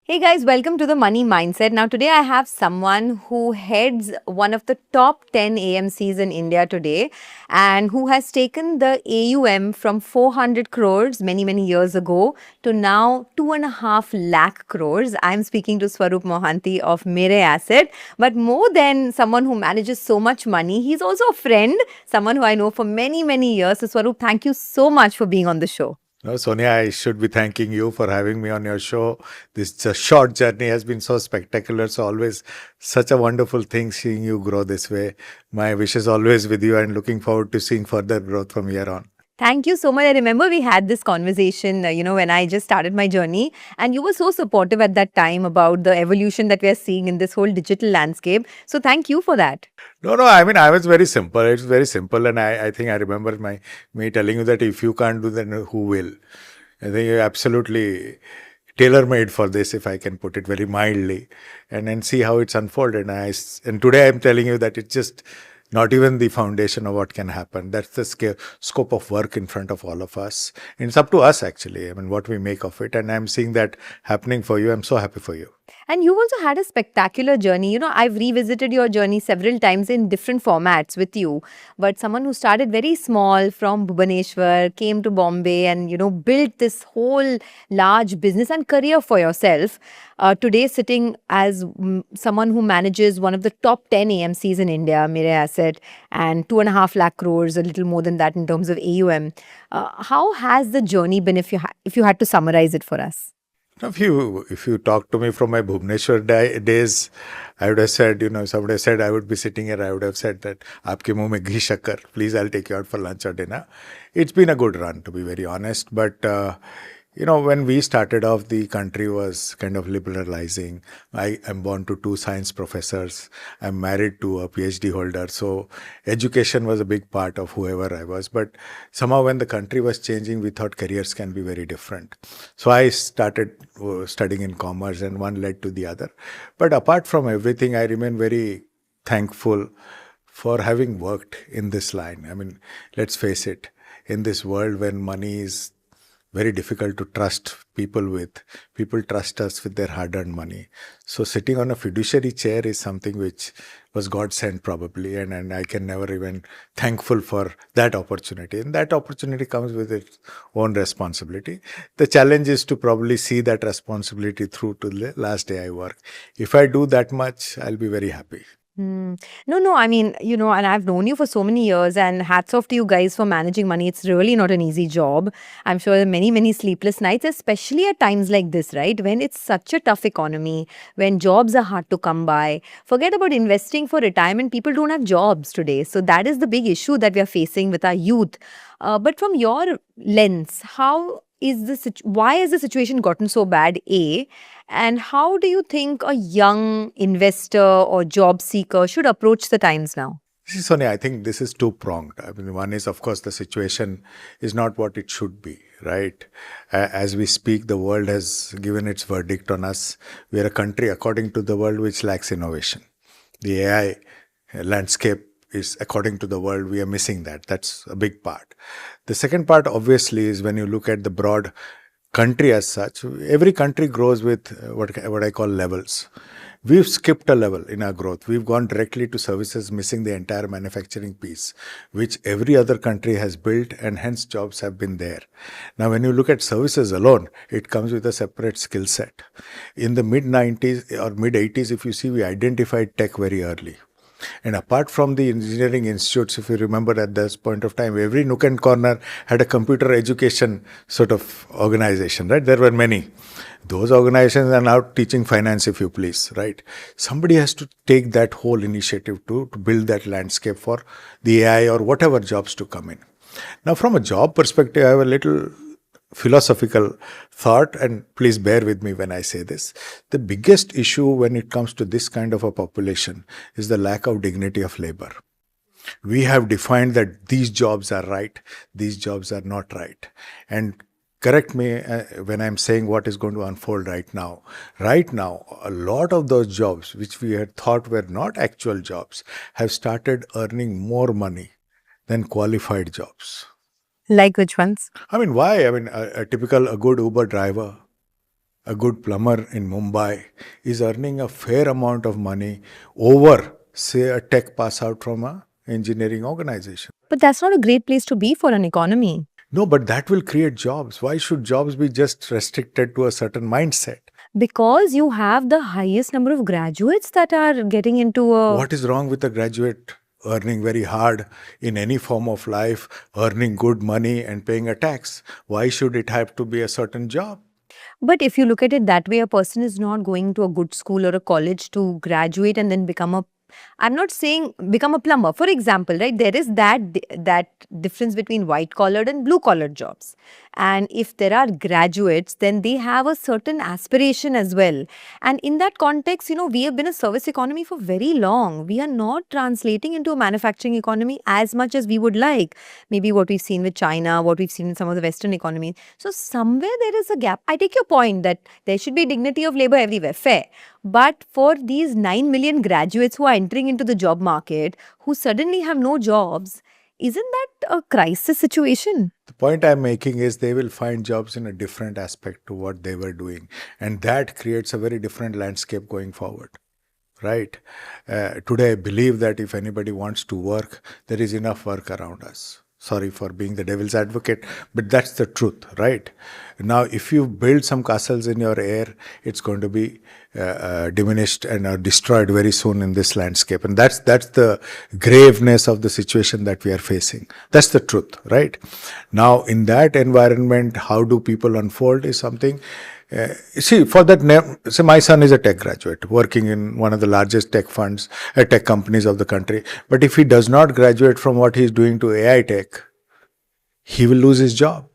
Hey guys, welcome to the Money Mindset. Now, today I have someone who heads one of the top 10 AMCs in India today and who has taken the AUM from 400 crores many years ago to now 2.5 lakh crores. I'm speaking to Swarup Mohanty of Mere Asset. But more than someone who manages so much money, he's also a friend, someone who I know for many years. So, Swarup, thank you so much for being on the show. No, Sonia, I should be thanking you for having me on your show. This short journey has been so spectacular. So always such a wonderful thing seeing you grow this way. My wish is always with you and looking forward to seeing further growth from here on. Thank you so much. I remember we had this conversation, when I just started my journey, and you were so supportive at that time about the evolution that we are seeing in this whole digital landscape. So, thank you for that. No, I mean, I was very simple. It's very simple. And I think I remember me telling you that if you can't do that, who will? I think you're absolutely tailor-made for this, if I can put it very mildly, and then see how it's unfolded. And today I'm telling you that it's just not even the foundation of what can happen. That's the scope of work in front of all of us. And it's up to us, actually. I mean, what we make of it. And I'm seeing that happening for you. I'm so happy for you. And you also had a spectacular journey. I've revisited your journey several times in different formats with you. But someone who started very small from Bhubaneswar, came to Bombay and, built this whole large business and career for yourself. Today, sitting as someone who manages one of the top 10 AMCs in India, Mere Asset, and 2.5 lakh crores, a little more than that in terms of AUM. How has the journey been if you had to summarize it for us? Now, if you talk to me from my Bhubaneswar days, I would have said, somebody said I would be sitting here, I would have said that, "Aapke muh mein ghee shakkar, please I'll take you out for lunch or dinner." It's been a good run, to be very honest. But, when we started off, the country was kind of liberalizing. I am born to two science professors. I'm married to a PhD holder. So education was a big part of whoever I was. But somehow when the country was changing, we thought careers can be very different. So I started studying in commerce and one led to the other. But apart from everything, I remain very thankful for having worked in this line. I mean, let's face it, in this world when money is very difficult to trust people with. People trust us with their hard-earned money. So sitting on a fiduciary chair is something which was God sent probably, and I can never even thankful for that opportunity. And that opportunity comes with its own responsibility. The challenge is to probably see that responsibility through to the last day I work. If I do that much, I'll be very happy. No. I mean, and I've known you for so many years, and hats off to you guys for managing money. It's really not an easy job. I'm sure there are many sleepless nights, especially at times like this, right? When it's such a tough economy, when jobs are hard to come by. Forget about investing for retirement. People don't have jobs today. So that is the big issue that we are facing with our youth. But from your lens, why has the situation gotten so bad, A? And how do you think a young investor or job seeker should approach the times now? See, Sonia, I think this is two-pronged. I mean, one is, of course, the situation is not what it should be, right? As we speak, the world has given its verdict on us. We are a country, according to the world, which lacks innovation. The AI landscape is, according to the world, we are missing that. That's a big part. The second part, obviously, is when you look at the broad country as such. Every country grows with what I call levels. We've skipped a level in our growth. We've gone directly to services, missing the entire manufacturing piece, which every other country has built, and hence jobs have been there. Now, when you look at services alone, it comes with a separate skill set. In the mid-90s or mid-80s, if you see, we identified tech very early. And apart from the engineering institutes, if you remember at this point of time, every nook and corner had a computer education sort of organization, right? There were many. Those organizations are now teaching finance, if you please, right? Somebody has to take that whole initiative to build that landscape for the AI or whatever jobs to come in. Now, from a job perspective, I have a little philosophical thought, and please bear with me when I say this. The biggest issue when it comes to this kind of a population is the lack of dignity of labor. We have defined that these jobs are right, these jobs are not right. And correct me when I'm saying what is going to unfold right now. Right now, a lot of those jobs which we had thought were not actual jobs have started earning more money than qualified jobs. Like which ones? I mean, why? I mean, a good Uber driver a good plumber in Mumbai is earning a fair amount of money over, say, a tech pass out from a engineering organization. But that's not a great place to be for an economy. No, but that will create jobs. Why should jobs be just restricted to a certain mindset? Because you have the highest number of graduates that are getting into a... What is wrong with a graduate earning very hard in any form of life, earning good money and paying a tax? Why should it have to be a certain job? But if you look at it that way, a person is not going to a good school or a college to graduate and then become a... I'm not saying become a plumber. For example, right, there is that difference between white collared and blue collared jobs. And if there are graduates, then they have a certain aspiration as well. And in that context, we have been a service economy for very long. We are not translating into a manufacturing economy as much as we would like. Maybe what we've seen with China, what we've seen in some of the Western economies. So somewhere there is a gap. I take your point that there should be dignity of labor everywhere. Fair. But for these 9 million graduates who are entering into the job market, who suddenly have no jobs, isn't that a crisis situation? The point I'm making is they will find jobs in a different aspect to what they were doing. And that creates a very different landscape going forward. Right? Today, I believe that if anybody wants to work, there is enough work around us. Sorry for being the devil's advocate, but that's the truth, right? Now, if you build some castles in your air, it's going to be diminished and destroyed very soon in this landscape. And that's the graveness of the situation that we are facing. That's the truth, right? Now, in that environment, how do people unfold is something... see, for that, say my son is a tech graduate working in one of the largest tech funds, tech companies of the country. But if he does not graduate from what he's doing to AI tech, he will lose his job,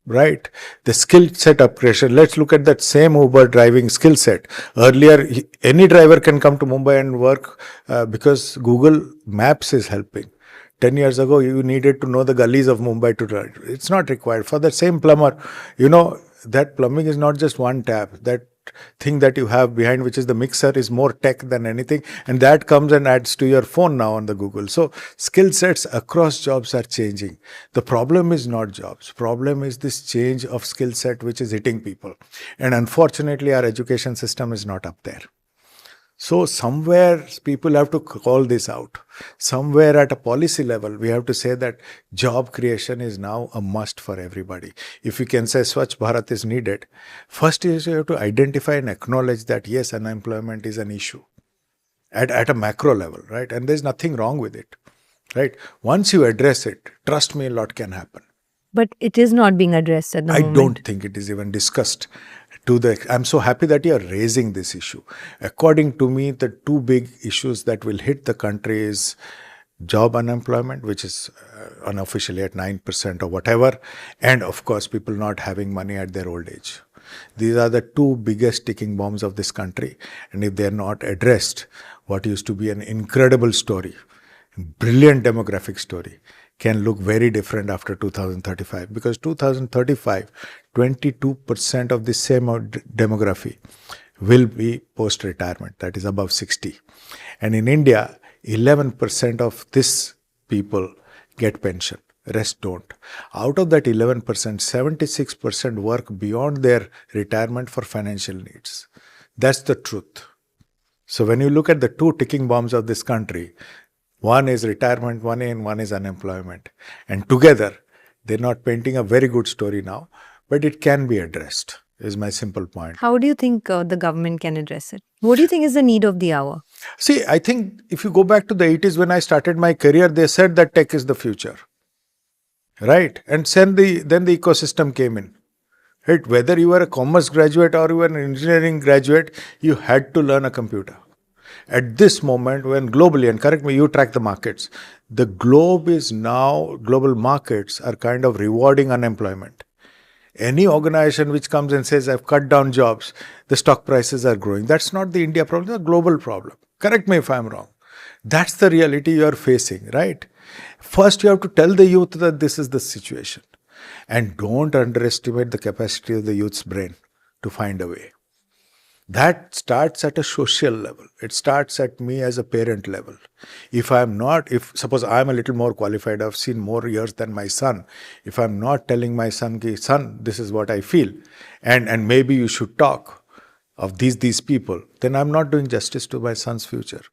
right? The skill set upgradation. Let's look at that same Uber driving skill set. Earlier, any driver can come to Mumbai and work because Google Maps is helping. 10 years ago, you needed to know the gullies of Mumbai to drive. It's not required. For the same plumber, that plumbing is not just one tap. That thing that you have behind, which is the mixer, is more tech than anything. And that comes and adds to your phone now on the Google. So skill sets across jobs are changing. The problem is not jobs. Problem is this change of skill set which is hitting people. And unfortunately, our education system is not up there. So somewhere people have to call this out. Somewhere at a policy level, we have to say that job creation is now a must for everybody. If you can say Swachh Bharat is needed, first is you have to identify and acknowledge that yes, unemployment is an issue at a macro level, right? And there's nothing wrong with it, right? Once you address it, trust me, a lot can happen. But it is not being addressed at the moment. I don't think it is even discussed. I'm so happy that you are raising this issue. According to me, the two big issues that will hit the country is job unemployment, which is unofficially at 9% or whatever, and of course, people not having money at their old age. These are the two biggest ticking bombs of this country. And if they are not addressed, what used to be an incredible story, brilliant demographic story, can look very different after 2035. Because 2035, 22% of the same demography will be post-retirement, that is above 60. And in India, 11% of this people get pension, rest don't. Out of that 11%, 76% work beyond their retirement for financial needs. That's the truth. So when you look at the two ticking bombs of this country, one is retirement, one is unemployment. And together, they're not painting a very good story now, but it can be addressed, is my simple point. How do you think the government can address it? What do you think is the need of the hour? See, I think if you go back to the 80s when I started my career, they said that tech is the future. Right? And then the ecosystem came in. Right? Whether you were a commerce graduate or you were an engineering graduate, you had to learn a computer. At this moment, when globally, and correct me, you track the markets, the global markets are kind of rewarding unemployment. Any organization which comes and says, I've cut down jobs, the stock prices are growing. That's not the India problem, it's a global problem. Correct me if I'm wrong. That's the reality you are facing, right? First, you have to tell the youth that this is the situation. And don't underestimate the capacity of the youth's brain to find a way. That starts at a social level. It starts at me as a parent level. If suppose I'm a little more qualified, I've seen more years than my son. If I'm not telling my son, "Ki, son, this is what I feel, and maybe you should talk of these people," then I'm not doing justice to my son's future.